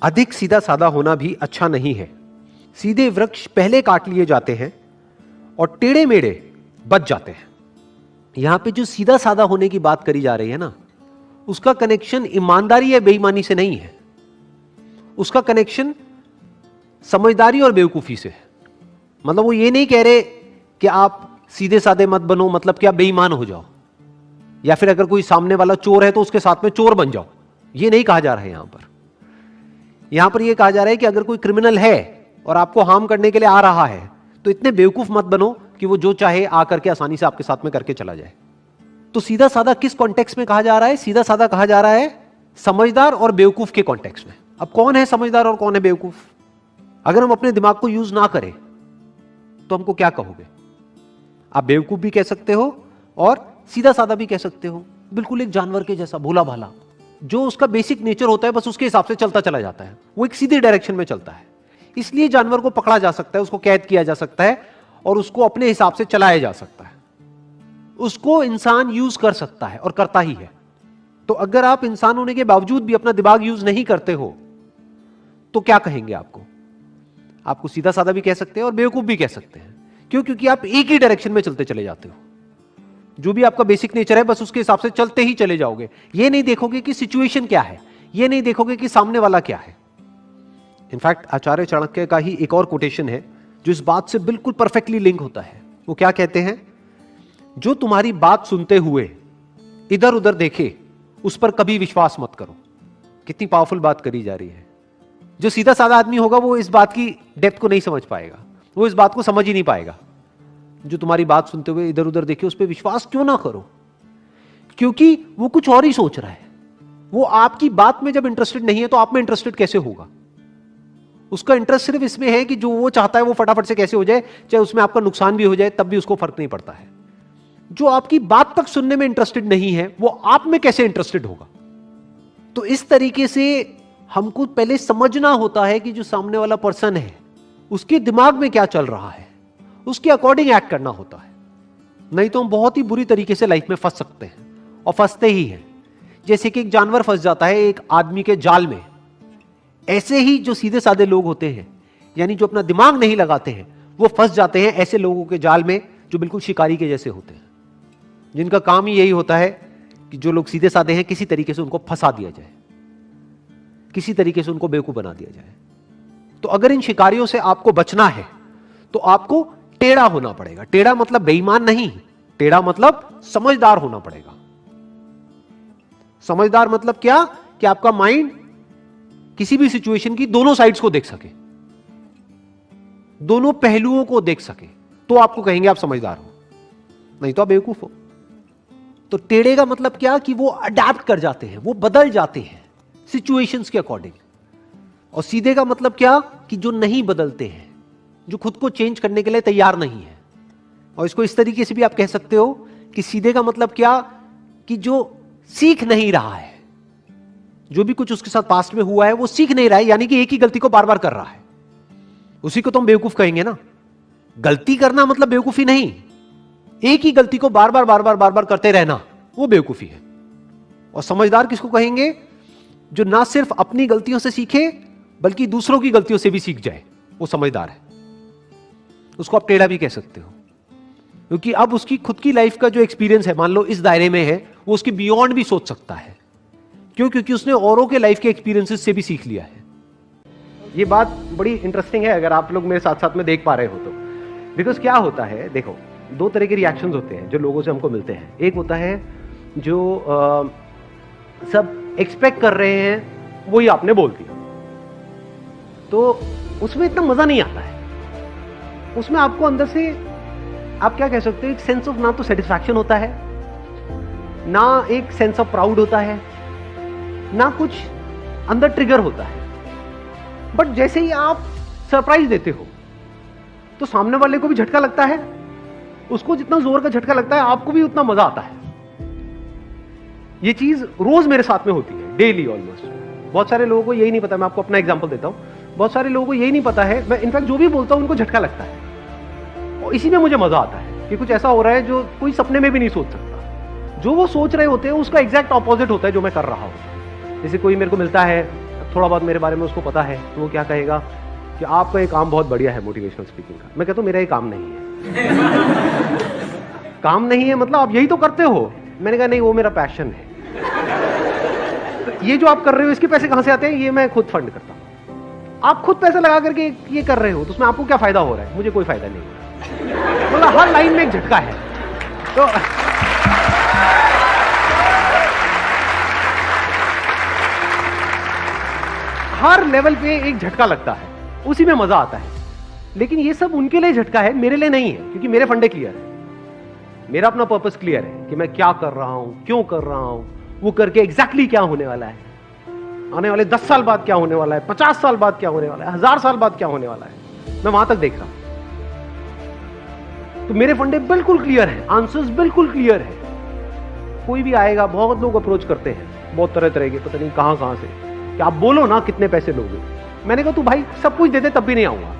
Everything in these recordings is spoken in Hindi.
अधिक सीधा साधा होना भी अच्छा नहीं है। सीधे वृक्ष पहले काट लिए जाते हैं और टेढ़े मेढ़े बच जाते हैं। यहां पे जो सीधा साधा होने की बात करी जा रही है ना, उसका कनेक्शन ईमानदारी या बेईमानी से नहीं है, उसका कनेक्शन समझदारी और बेवकूफी से है। मतलब वो ये नहीं कह रहे कि आप सीधे साधे मत बनो, मतलब कि आप बेईमान हो जाओ, या फिर अगर कोई सामने वाला चोर है तो उसके साथ में चोर बन जाओ, ये नहीं कहा जा रहा है। यहां पर यह कहा जा रहा है कि अगर कोई क्रिमिनल है और आपको हार्म करने के लिए आ रहा है तो इतने बेवकूफ मत बनो कि वो जो चाहे आकर के आसानी से आपके साथ में करके चला जाए। तो सीधा साधा किस कॉन्टेक्स्ट में कहा जा रहा है? सीधा साधा कहा जा रहा है समझदार और बेवकूफ के कॉन्टेक्स्ट में। अब कौन है समझदार और कौन है बेवकूफ? अगर हम अपने दिमाग को यूज ना करें तो हमको क्या कहोगे? आप बेवकूफ भी कह सकते हो और सीधा साधा भी कह सकते हो। बिल्कुल एक जानवर के जैसा भोला भाला, जो उसका बेसिक नेचर होता है बस उसके हिसाब से चलता चला जाता है, वो एक सीधी डायरेक्शन में चलता है। इसलिए जानवर को पकड़ा जा सकता है, उसको कैद किया जा सकता है और उसको अपने हिसाब से चलाया जा सकता है। उसको इंसान यूज कर सकता है और करता ही है। तो अगर आप इंसान होने के बावजूद भी अपना दिमाग यूज नहीं करते हो तो क्या कहेंगे? आपको सीधा साधा भी कह सकते हैं और बेवकूफ भी कह सकते हैं। क्यों? क्योंकि आप एक ही डायरेक्शन में चलते चले जाते हो। जो भी आपका बेसिक नेचर है बस उसके हिसाब से चलते ही चले जाओगे। ये नहीं देखोगे कि सिचुएशन क्या है, ये नहीं देखोगे कि सामने वाला क्या है। इनफैक्ट आचार्य चाणक्य का ही एक और कोटेशन है जो इस बात से बिल्कुल परफेक्टली लिंक होता है। वो क्या कहते हैं? जो तुम्हारी बात सुनते हुए इधर उधर देखे उस पर कभी विश्वास मत करो। कितनी पावरफुल बात करी जा रही है। जो सीधा साधा आदमी होगा वो इस बात की डेप्थ को नहीं समझ पाएगा, वो इस बात को समझ ही नहीं पाएगा। जो तुम्हारी बात सुनते हुए इधर उधर देखे उस पर विश्वास क्यों ना करो, क्योंकि वो कुछ और ही सोच रहा है। वो आपकी बात में जब इंटरेस्टेड नहीं है तो आप में इंटरेस्टेड कैसे होगा? उसका इंटरेस्ट सिर्फ इसमें है कि जो वो चाहता है वो फटाफट से कैसे हो जाए, चाहे उसमें आपका नुकसान भी हो जाए तब भी उसको फर्क नहीं पड़ता है। जो आपकी बात तक सुनने में इंटरेस्टेड नहीं है वो आप में कैसे इंटरेस्टेड होगा? तो इस तरीके से हमको पहले समझना होता है कि जो सामने वाला पर्सन है उसके दिमाग में क्या चल रहा है, उसके अकॉर्डिंग एक्ट करना होता है। नहीं तो हम बहुत ही बुरी तरीके से लाइफ में फंस सकते हैं और फंसते ही हैं। जैसे कि एक जानवर फंस जाता है एक आदमी के जाल में, ऐसे ही जो सीधे साधे लोग होते हैं, यानी जो अपना दिमाग नहीं लगाते हैं, वो फंस जाते हैं ऐसे लोगों के जाल में जो बिल्कुल शिकारी के जैसे होते हैं, जिनका काम ही यही होता है कि जो लोग सीधे साधे हैं किसी तरीके से उनको फंसा दिया जाए, किसी तरीके से उनको बेवकूफ बना दिया जाए। तो अगर इन शिकारियों से आपको बचना है तो आपको टेढ़ा होना पड़ेगा। टेढ़ा मतलब बेईमान नहीं, टेढ़ा मतलब समझदार होना पड़ेगा। समझदार मतलब क्या? कि आपका माइंड किसी भी सिचुएशन की दोनों साइड्स को देख सके, दोनों पहलुओं को देख सके, तो आपको कहेंगे आप समझदार हो, नहीं तो आप बेवकूफ हो। तो टेढ़े का मतलब क्या? कि वो अडैप्ट कर जाते हैं, वो बदल जाते हैं सिचुएशंस के अकॉर्डिंग। और सीधे का मतलब क्या? कि जो नहीं बदलते हैं, जो खुद को चेंज करने के लिए तैयार नहीं है। और इसको इस तरीके से भी आप कह सकते हो कि सीधे का मतलब क्या? कि जो सीख नहीं रहा है, जो भी कुछ उसके साथ पास्ट में हुआ है वो सीख नहीं रहा है, यानी कि एक ही गलती को बार बार कर रहा है। उसी को तो हम बेवकूफ कहेंगे ना। गलती करना मतलब बेवकूफी नहीं, एक ही गलती को बार बार बार बार बार बार करते रहना वो बेवकूफी है। और समझदार किसको कहेंगे? जो ना सिर्फ अपनी गलतियों से सीखे बल्कि दूसरों की गलतियों से भी सीख जाए, वो समझदार है। उसको आप टेढ़ा भी कह सकते हो, क्योंकि अब उसकी खुद की लाइफ का जो एक्सपीरियंस है, मान लो इस दायरे में है, वो उसके बियॉन्ड भी सोच सकता है। क्यों? क्योंकि उसने औरों के लाइफ के एक्सपीरियंसेस से भी सीख लिया है। ये बात बड़ी इंटरेस्टिंग है अगर आप लोग मेरे साथ साथ में देख पा रहे हो तो। बिकॉज क्या होता है, देखो, दो तरह के रिएक्शंस होते हैं जो लोगों से हमको मिलते हैं। एक होता है जो सब एक्सपेक्ट कर रहे हैं वही आपने बोल दिया, तो उसमें इतना मजा नहीं आता है। उसमें आपको अंदर से आप क्या कह सकते हो, एक सेंस ऑफ ना तो सेटिस्फैक्शन होता है, ना एक सेंस ऑफ प्राउड होता है, ना कुछ अंदर ट्रिगर होता है। बट जैसे ही आप सरप्राइज देते हो तो सामने वाले को भी झटका लगता है, उसको जितना जोर का झटका लगता है आपको भी उतना मजा आता है। ये चीज रोज मेरे साथ में होती है, डेली ऑलमोस्ट। बहुत सारे लोगों को यही नहीं पता, मैं आपको अपना एग्जांपल देता हूं, बहुत सारे लोगों को यही नहीं पता है, मैं इनफैक्ट जो भी बोलता हूं उनको झटका लगता है और इसी में मुझे मजा आता है कि कुछ ऐसा हो रहा है जो कोई सपने में भी नहीं सोच सकता। जो वो सोच रहे होते हैं उसका एग्जैक्ट ऑपोजिट होता है जो मैं कर रहा हूं। जैसे कोई मेरे को मिलता है, थोड़ा बहुत मेरे बारे में उसको पता है, तो वो क्या कहेगा कि आपका ये काम बहुत बढ़िया है मोटिवेशनल स्पीकिंग का। मैं कहता हूँ मेरा ये काम नहीं है। काम नहीं है मतलब आप यही तो करते हो। मैंने कहा नहीं, वो मेरा पैशन है। तो ये जो आप कर रहे हो इसके पैसे कहां से आते हैं? ये मैं खुद फंड करता हूं। आप खुद पैसे लगा करके ये कर रहे हो तो उसमें आपको क्या फायदा हो रहा है? मुझे कोई फायदा नहीं। मतलब हर लाइन में एक झटका है। तो हर लेवल पे एक झटका लगता है, उसी में मजा आता है। लेकिन ये सब उनके लिए झटका है, मेरे लिए नहीं है, क्योंकि मेरे फंडे क्लियर है, मेरा अपना पर्पस क्लियर है कि मैं क्या कर रहा हूं, क्यों कर रहा हूं, वो करके एग्जैक्टली क्या होने वाला है, आने वाले 10 साल बाद क्या होने वाला है, 50 साल बाद क्या होने वाला है, 1000 साल बाद क्या होने वाला है, मैं वहां तक देख रहा हूं। तो मेरे फंडे बिल्कुल क्लियर है, आंसर्स बिल्कुल क्लियर है। कोई भी आएगा, बहुत लोग अप्रोच करते हैं, बहुत तरह तरह के, पता नहीं कहां कहां से, कि आप बोलो ना कितने पैसे लोगे। मैंने कहा तू भाई सब कुछ दे दे तब भी नहीं आऊंगा।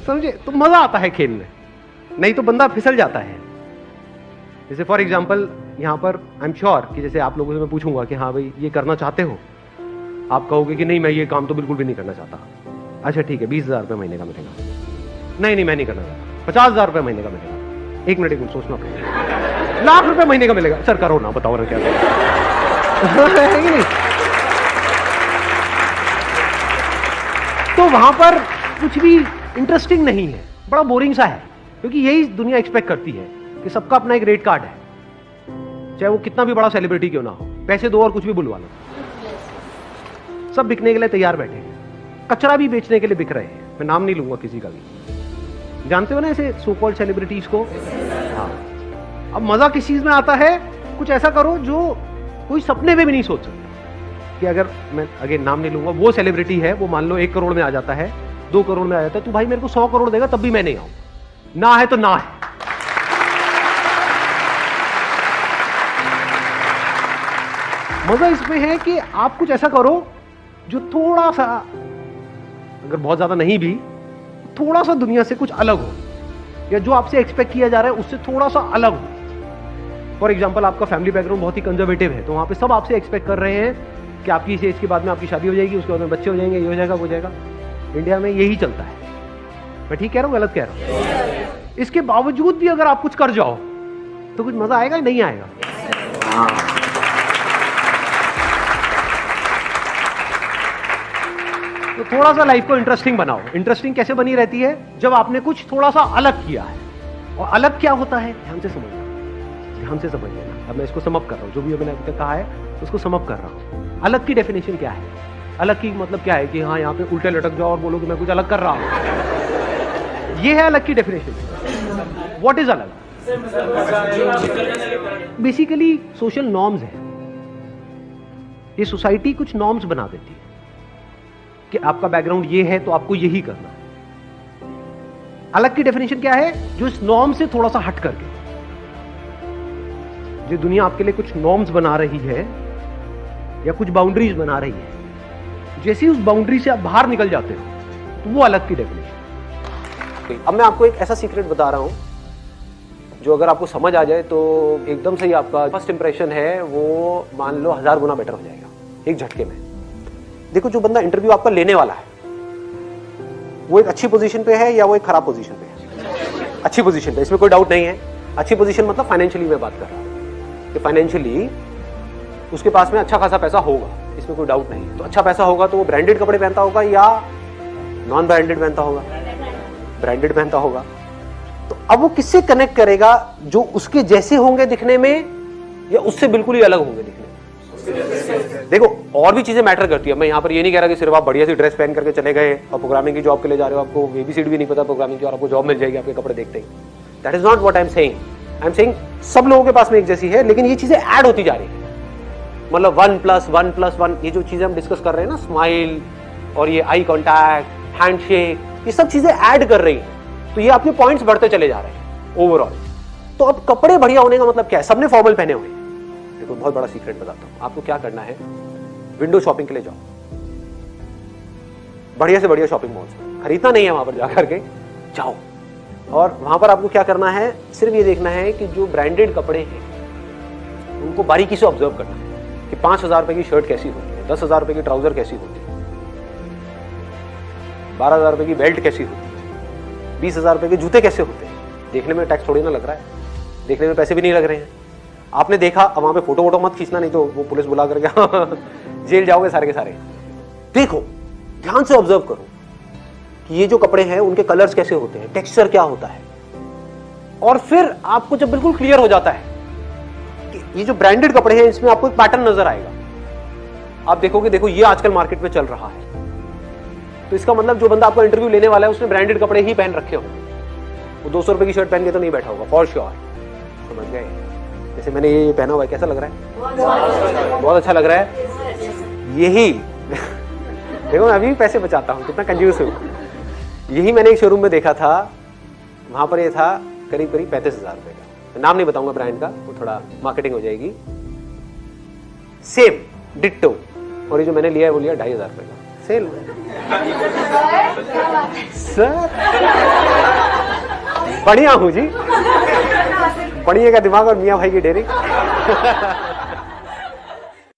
समझे? तो मजा आता है खेल में, नहीं तो बंदा फिसल जाता है। जैसे फॉर एग्जाम्पल यहां पर आई एम श्योर कि जैसे आप लोगों से मैं पूछूंगा कि हाँ भाई ये करना चाहते हो, आप कहोगे कि नहीं मैं ये काम तो बिल्कुल भी नहीं करना चाहता। अच्छा ठीक है, 20,000 रुपये महीने का मिलेगा। नहीं मैं नहीं करना चाहता। 50,000 रुपये महीने का मिलेगा। एक मिनट सोचना पड़ेगा। लाख रुपए महीने का मिलेगा। सर करो ना, बताओ ना क्या है कि नहीं? तो वहां पर कुछ भी इंटरेस्टिंग नहीं है, बड़ा बोरिंग सा है, क्योंकि यही दुनिया एक्सपेक्ट करती है कि सबका अपना एक रेट कार्ड है, चाहे वो कितना भी बड़ा सेलिब्रिटी क्यों ना हो। पैसे दो और कुछ भी बुलवा लो, सब बिकने के लिए तैयार बैठे हैं। कचरा भी बेचने के लिए बिक रहे हैं, मैं नाम नहीं लूंगा किसी का भी। जानते हो ना ऐसे सो कॉल्ड सेलिब्रिटीज को? हाँ। अब मजा किस चीज में आता है? कुछ ऐसा करो जो कोई सपने में भी नहीं सोच सकता। कि अगर मैं अगर नाम नहीं लूंगा, वो सेलिब्रिटी है, वो मान लो 1 करोड़ में आ जाता है, 2 करोड़ में आ जाता है, तो भाई मेरे को 100 करोड़ देगा तब भी मैं नहीं आऊंगा। ना है तो ना है। मजा इसमें है कि आप कुछ ऐसा करो जो थोड़ा सा, अगर बहुत ज्यादा नहीं भी, थोड़ा सा दुनिया से कुछ अलग हो, या जो आपसे एक्सपेक्ट किया जा रहा है उससे थोड़ा सा अलग हो। फॉर एग्जाम्पल आपका फैमिली बैकग्राउंड बहुत ही कंजर्वेटिव है, तो वहां पे सब आपसे एक्सपेक्ट कर रहे हैं कि आपकी इस एज के बाद में आपकी शादी हो जाएगी, उसके बाद में बच्चे हो जाएंगे, ये हो जाएगा, वो हो जाएगा। इंडिया में यही चलता है। मैं ठीक कह रहा हूँ, गलत कह रहा हूँ? इसके बावजूद भी अगर आप कुछ कर जाओ तो कुछ मजा आएगा, नहीं आएगा? तो थोड़ा सा लाइफ को इंटरेस्टिंग बनाओ। इंटरेस्टिंग कैसे बनी रहती है? जब आपने कुछ थोड़ा सा अलग किया है। और अलग क्या होता है, ध्यान से समझना, ध्यान से समझ लेना। अब मैं इसको समअप कर रहा हूं, जो भी मैंने अभी तक कहा है उसको समअप कर रहा हूं। अलग की डेफिनेशन क्या है? अलग की मतलब क्या है कि हाँ यहाँ पे उल्टे लटक जाओ और बोलो कि मैं कुछ अलग कर रहा हूं। ये है अलग की डेफिनेशन। व्हाट इज अलग? बेसिकली सोशल नॉर्म्स है। ये सोसाइटी कुछ नॉर्म्स बना देती है कि आपका बैकग्राउंड ये है तो आपको यही करना है। अलग की डेफिनेशन क्या है? जो इस नॉर्म से थोड़ा सा हट करके, जो दुनिया आपके लिए कुछ नॉर्म्स बना रही है या कुछ बाउंड्रीज बना रही है, जैसे उस बाउंड्री से आप बाहर निकल जाते हो तो वो अलग की डेफिनेशन। अब मैं आपको एक ऐसा सीक्रेट बता रहा हूं जो अगर आपको समझ आ जाए तो एकदम से ही आपका फर्स्ट इंप्रेशन है वो मान लो 1000 गुना बेटर हो जाएगा एक झटके में। देखो, जो बंदा इंटरव्यू आपका लेने वाला है वो एक अच्छी पोजीशन पे है या वो एक खराब पोजीशन पे है? अच्छी पोजीशन पे, इसमें कोई डाउट नहीं है। अच्छी पोजीशन मतलब फाइनेंशियली मैं बात कर रहा हूं कि फाइनेंशियली उसके पास में अच्छा खासा पैसा होगा, इसमें कोई डाउट नहीं। तो अच्छा पैसा होगा तो वो ब्रांडेड कपड़े पहनता होगा या नॉन ब्रांडेड पहनता होगा? ब्रांडेड पहनता होगा। तो अब वो किससे कनेक्ट करेगा? जो उसके जैसे होंगे दिखने में या उससे बिल्कुल ही अलग होंगे दिखने में? देखो, और भी चीजें मैटर करती है। मैं यहाँ पर ये नहीं कह रहा कि सिर्फ आप बढ़िया सी ड्रेस पहन करके चले गए और प्रोग्रामिंग की जॉब के लिए जा रहे हो, आपको एबीसीडी भी नहीं पता प्रोग्रामिंग की और आपको जॉब मिल जाएगी आपके कपड़े देखते ही। That is not what I am saying. I am saying सब लोगों के पास में एक जैसी है, लेकिन ये चीजें ऐड होती जा रही है। मतलब 1+1+1 ये जो चीजें हम डिस्कस कर रहे हैं ना, स्माइल और ये आई कॉन्टैक्ट, हैंडशेक, ये सब चीजें ऐड कर रही है। तो ये आपके पॉइंट्स बढ़ते चले जा रहे हैं ओवरऑल। तो अब कपड़े बढ़िया होने का मतलब क्या है? सबने फॉर्मल पहने हुए। देखो, बहुत बड़ा सीक्रेट बताता हूं आपको। क्या करना है, विंडो शॉपिंग के लिए जाओ, बढ़िया से बढ़िया शॉपिंग मॉल्स में। खरीदना नहीं है, वहां पर जाकर के जाओ और वहां पर आपको क्या करना है, सिर्फ ये देखना है कि जो ब्रांडेड कपड़े हैं उनको बारीकी से ऑब्जर्व करना है कि 5,000 रुपए की शर्ट कैसी होती है, है। 10,000 रुपए की ट्राउजर कैसी होती है, 12,000 रुपए की बेल्ट कैसी होती है, 20,000 रुपए के जूते कैसे होते हैं। देखने में टैक्स थोड़ी ना लग रहा है, देखने में पैसे भी नहीं लग रहे हैं। आपने देखा, वहां पे फोटो वोटो मत खींचना, नहीं तो वो पुलिस बुला करके जेल जाओगे सारे के सारे। देखो, ध्यान से ऑब्जर्व करो कि ये जो कपड़े हैं उनके कलर्स कैसे होते हैं, टेक्सचर क्या होता है। और फिर आपको जब बिल्कुल क्लियर हो जाता है कि ये जो ब्रांडेड कपड़े हैं इसमें आपको एक पैटर्न नजर आएगा, आप देखोगे देखो ये आजकल मार्केट में चल रहा है, तो इसका मतलब जो बंदा आपका इंटरव्यू लेने वाला है उसने ब्रांडेड कपड़े ही पहन रखे हो। वो 200 रुपए की शर्ट पहन के तो नहीं बैठा होगा, फॉर श्योर। समझ गए? जैसे मैंने ये पहना हुआ है, कैसा लग रहा है? बहुत अच्छा लग रहा है। यही देखो, मैं अभी भी पैसे बचाता हूँ, कितना कंजूस हूँ। यही मैंने एक शोरूम में देखा था, वहां पर ये था करीब करीब 35,000 रुपए का। नाम नहीं बताऊंगा ब्रांड का, वो थोड़ा मार्केटिंग हो जाएगी। सेम डिट्टो, और ये जो मैंने लिया है वो लिया 2,500 रुपए का, सेल। सर बढ़िया हूं जी, बढ़िया का दिमाग और मियां भाई की डेयरिंग।